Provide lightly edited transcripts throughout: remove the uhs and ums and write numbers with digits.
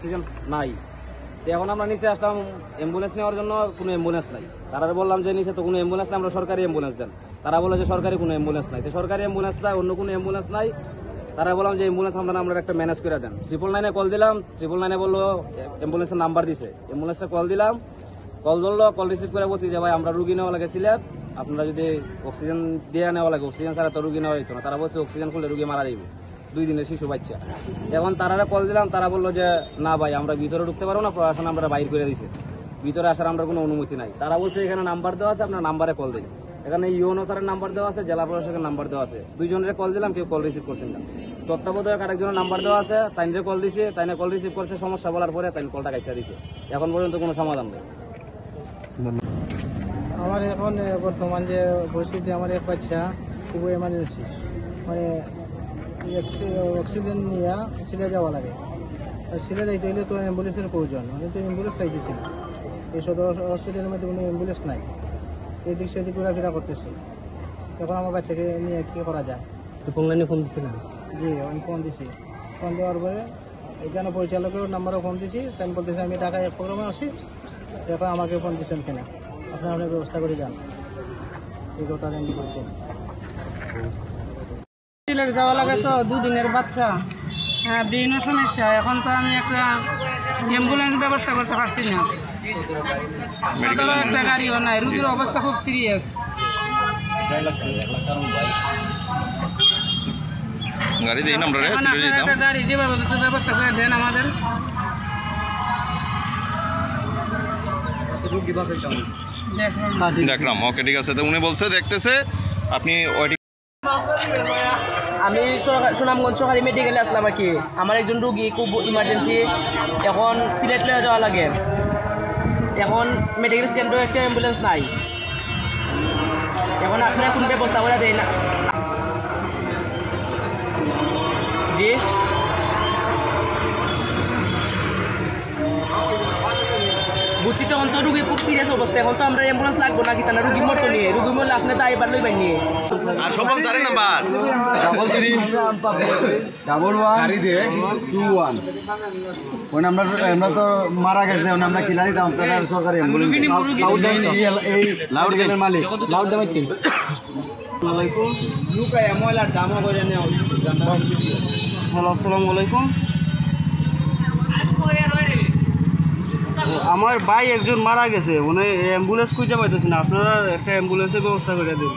Oxygen নাই। এখন আমরা নিচে আসলাম অ্যাম্বুলেন্স নেওয়ার জন্য, কোনো অ্যাম্বুলেন্স নাই। তারা বললাম যে নিচে তো কোনো অ্যাম্বুলেন্স নাই, আমরা সরকারি অ্যাম্বুলেন্স দেন। তারা বলে যে সরকারি কোনো অ্যাম্বুলেন্স নাই, তো সরকারি অ্যাম্বুলেন্স নাই, অন্য কোনো অ্যাম্বুলেন্স নাই। তারা বললাম যে অ্যাম্বুলেন্স আমরা একটা ম্যানেজ করে দেন। 999-এ কল দিলাম, 999-এ বললো অ্যাম্বুলেন্সের নাম্বার দিছে। অ্যাম্বুলেন্সে কল দিলাম, কল ধরলো, কল রিসিভ করে বলছি যে ভাই আমরা রুগী নেওয়া লাগেছিলেন, আপনারা যদি অক্সিজেন দিয়ে নেওয়া লাগে, অক্সিজেন ছাড়া তো রুগী নেওয়া যেত না। তারা বলছে অক্সিজেন খুললে রুগী মারা যাইব, 2 দিনের শিশু বাচ্চা। এখন তারা কল দিলাম, তারা বললো যে না ভাই আমরা ভিতরে ঢুকতে পারবো না, প্রশাসন আমরা বাইর করে দিছে, ভিতরে আসার আমরা কোনো অনুমতি নাই। তারা বলছে এখানে নাম্বার দেওয়া আছে, আপনার নাম্বারে কল দিন। এখানে ইউনো স্যারের নাম্বার দেওয়া আছে, জেলা প্রশাসকের নাম্বার দেওয়া আছে। 2 জনের কল দিলাম, কেউ কল রিসিভ করছেন না। তত্ত্বাবধায়ক আরেকজনের নাম্বার দেওয়া আছে, তাইনে কল দিছে, তাইনে কল রিসিভ করছে, সমস্যা বলার পরে তাই কলটা কাটটা দিছে। এখন পর্যন্ত কোনো সমাধান নেই। আমার এখন বর্তমান যে পরিস্থিতি, আমার এক বাচ্চা খুব এমার্জেন্সি, মানে অক্সিজেন নিয়ে সিলে যাওয়া লাগে। সিলে যাইতে হলে তো অ্যাম্বুলেন্সের প্রয়োজন, আমি তো অ্যাম্বুলেন্স পাইতেছি না। এই সদর হসপিটালের মধ্যে কোনো অ্যাম্বুলেন্স নাই, এদিক সেদিক ঘোরাফেরা করতেছি। এখন আমার বাচ্চাকে নিয়ে কী করা যায়? অনলাইনে ফোন দিচ্ছিলাম? জি, আমি ফোন দিছি। ফোন দেওয়ার পরে এখানে পরিচালকের নাম্বারও ফোন দিছি, তাই বলতেছি আমি ঢাকায় এক প্রোগ্রামে আসি, এখন আমাকে ফোন দিচ্ছেন কিনা, আপনার ব্যবস্থা করে যান, এই কথা আমি বলছেন। সিলেট যাওয়া লাগে তো, 2 দিনের বাচ্চা, হ্যাঁ বিভিন্ন সমস্যা। এখন তো আমি একটা অ্যাম্বুলেন্স ব্যবস্থা করতে পারছি না, সাধারণ একটা গাড়িও নাই, রোগীর অবস্থা খুব সিরিয়াস। গাড়ি দেই না আমরা, একটা গাড়ি যেভাবে ব্যবস্থা করে দেন আমাদের। দেখলাম, ওকে ঠিক আছে। তো উনি বলছে দেখতেছে, আপনি আমি সুনামগঞ্জ সরকারি মেডিকেলে আসলাম আর কি। আমার একজন রুগী খুব ইমার্জেন্সি, এখন সিলেট লয়ে যাওয়া লাগে। এখন মেডিকেল স্ট্যান্ডেও একটা অ্যাম্বুলেন্স নাই। এখন আপনারা কোন ব্যবস্থা করে দেয় না? জি, বুঝছি। তখন তো রুগী খুব সিরিয়াস অবস্থা, এখন তো আমরা অ্যাম্বুলেন্স লাগবো নাকি? তা না রুগী মরতো নিয়ে, রুগী মরলে আপনি তো এবার লইবেন নিয়ে। আর সফল স্যারের নাম্বার 33-121 ওখানে আমরা তো মারা গেছে, আমরা কিলারি দাম তারা সরকারি এই মালিক লাউড জামাইতে আসসালামু আলাইকুম। আমার ভাই একজন মারা গেছে, উনি অ্যাম্বুলেন্স খুঁজে পাইতেছে না, আপনারা একটা অ্যাম্বুলেন্সের ব্যবস্থা করে দিন।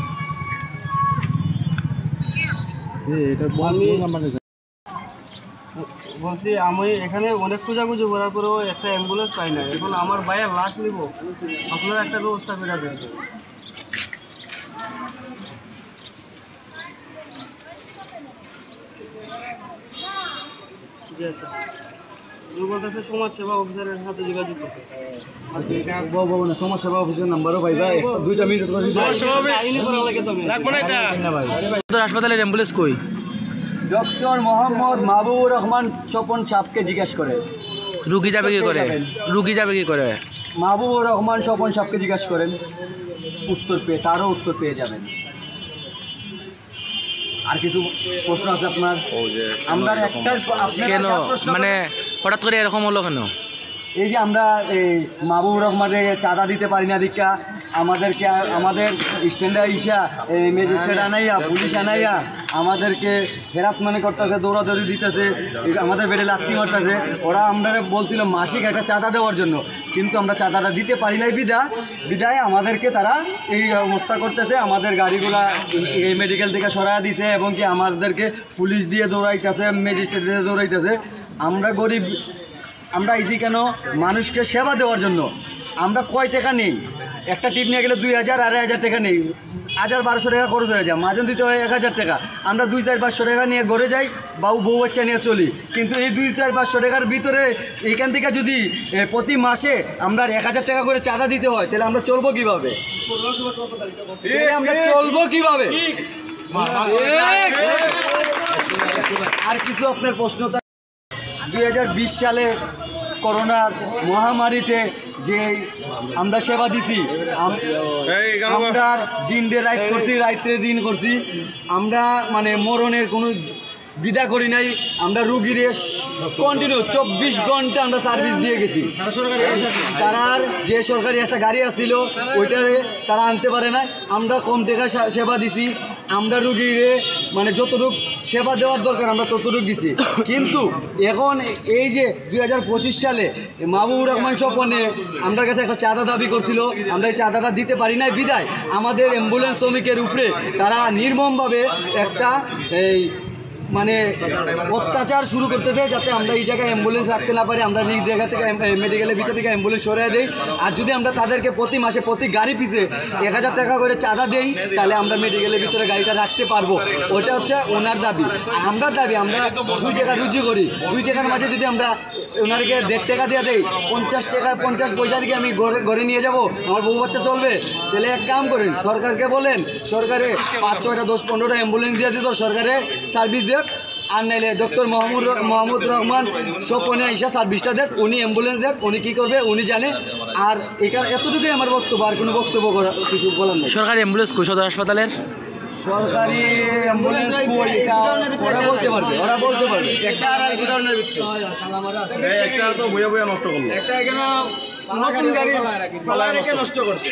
বলছি আমি এখানে অনেক খোঁজাখুঁজি করার পরেও একটা অ্যাম্বুলেন্স পাই না। এখন আমার ভাইয়ের লাশ নিব, আপনারা একটা ব্যবস্থা করে দেন। সমাজসেবা অফিসারের সাথে যোগাযোগ করতে সমাজসেবা অফিসের নাম্বারও পাইবা, 2 মিনিট হাসপাতালের অ্যাম্বুলেন্স কই? ডক্টর মোহাম্মদ মাহবুবুর রহমান স্বপন সাপকে জিজ্ঞেস করে। রুগী যাবে কি করে? রুগী যাবে কি করে? মাহবুবুর রহমান স্বপন সাপকে জিজ্ঞেস করেন, তারও উত্তর পেয়ে যাবেন। আর কিছু প্রশ্ন আছে আপনার? আমরা একটা কেন মানে হঠাৎ করে এরকম হলো কেন? এই যে আমরা এই মাহবুবুর রহমানের চাঁদা দিতে পারি না দীক্ষা, আমাদেরকে আমাদের স্ট্যান্ডে ইসা ম্যাজিস্ট্রেট আনাইয়া, পুলিশ আনাইয়া আমাদেরকে হেরাসমেন্ট করতেছে, দৌড়াদৌড়ি দিতেছে, আমাদের বেডে লাত্তি মারতেছে। ওরা আমরা বলছিল মাসিক একটা চাঁদা দেওয়ার জন্য, কিন্তু আমরা চাঁদাটা দিতে পারি নাই বিদায় আমাদেরকে তারা এই অবস্থা করতেছে। আমাদের গাড়িগুলা এই মেডিকেল থেকে সরাই দিছে, এবং কি আমাদেরকে পুলিশ দিয়ে দৌড়াইতেছে, ম্যাজিস্ট্রেট দিয়ে দৌড়াইতেছে। আমরা গরিব, আমরা আইছি কেন? মানুষকে সেবা দেওয়ার জন্য। আমরা কয় টাকা নেই, একটা টিপ নিয়ে গেলে 2000 2,500 টাকা নেই, 1000-1200 টাকা খরচ হয়ে যায়, মাজন দিতে হয় 1000 টাকা। আমরা 2-4-500 টাকা নিয়ে ঘরে যাই, বউ বাচ্চা নিয়ে চলি। কিন্তু এই 2-4-500 টাকার ভিতরে এইখান থেকে যদি প্রতি মাসে আমরা 1000 টাকা করে চাঁদা দিতে হয়, তাহলে আমরা চলবো কীভাবে? আর কিছু আপনার প্রশ্ন? 2020 সালে করোনার মহামারীতে যে আমরা সেবা দিছি, আমরা দিন রাত করছি, রাত্রে দিন করছি। আমরা মানে মরণের কোনো বিদা করি নাই, আমরা রুগীরে কন্টিনিউ 24 ঘন্টা আমরা সার্ভিস দিয়ে গেছি। তারার যে সরকারি একটা গাড়ি আসছিল ওইটারে তারা আনতে পারে না, আমরা কম টাকা সেবা দিছি, আমরা রুগীরে মানে যতটুক সেবা দেওয়ার দরকার আমরা ততটুক দিছি। কিন্তু এখন এই যে 2025 সালে মাহবুবুর রহমান স্বপনে আমার কাছে একটা চাঁদা দাবি করছিল, আমরা এই চাঁদাটা দিতে পারি নাই বিদায় আমাদের অ্যাম্বুলেন্স শ্রমিকের উপরে তারা নির্মমভাবে একটা এই মানে অত্যাচার শুরু করতেছে, যাতে আমরা এই জায়গায় অ্যাম্বুলেন্স রাখতে না পারি। আমরা এই জায়গা থেকে মেডিকেলের ভিতর থেকে অ্যাম্বুলেন্স সরিয়ে দিই, আর যদি আমরা তাদেরকে প্রতি মাসে প্রতি গাড়ি পিছে 1000 টাকা করে চাঁদা দেই, তাহলে আমরা মেডিকেলের ভিতরে গাড়িটা রাখতে পারবো। ওটা হচ্ছে ওনার দাবি। আর আমরা দাবি আমরা 2 টাকা রুজি করি, 2 টাকার মাঝে যদি আমরা ওনারকে 1.5 টাকা দিয়ে দেই, 50 পয়সা থেকে আমি ঘরে নিয়ে যাব, আমার বউ বাচ্চা চলবে? তাহলে এক কাম করেন, সরকারকে বলেন সরকারে 5, 6, 10, 15টা অ্যাম্বুলেন্স দিয়ে দিত, সরকারে সার্ভিস দেখ। আর নাইলে ডক্টর মোহাম্মদ রহমান স্বপনে আইসা সার্ভিসটা দেখ, উনি অ্যাম্বুলেন্স দেখ, উনি কী করবে উনি জানে। আর এখানে এতটুকুই আমার বক্তব্য, আর কোনো বক্তব্য কিছু বলার নেই। সরকারি অ্যাম্বুলেন্স সদর হাসপাতালের সরকারি অ্যাম্বুলেন্স ওরা বলতে পারবে, একটা আর একটা তো বইয়া বইয়া নষ্ট করলো। একটা এখানে নতুন গাড়ি নষ্ট করছে।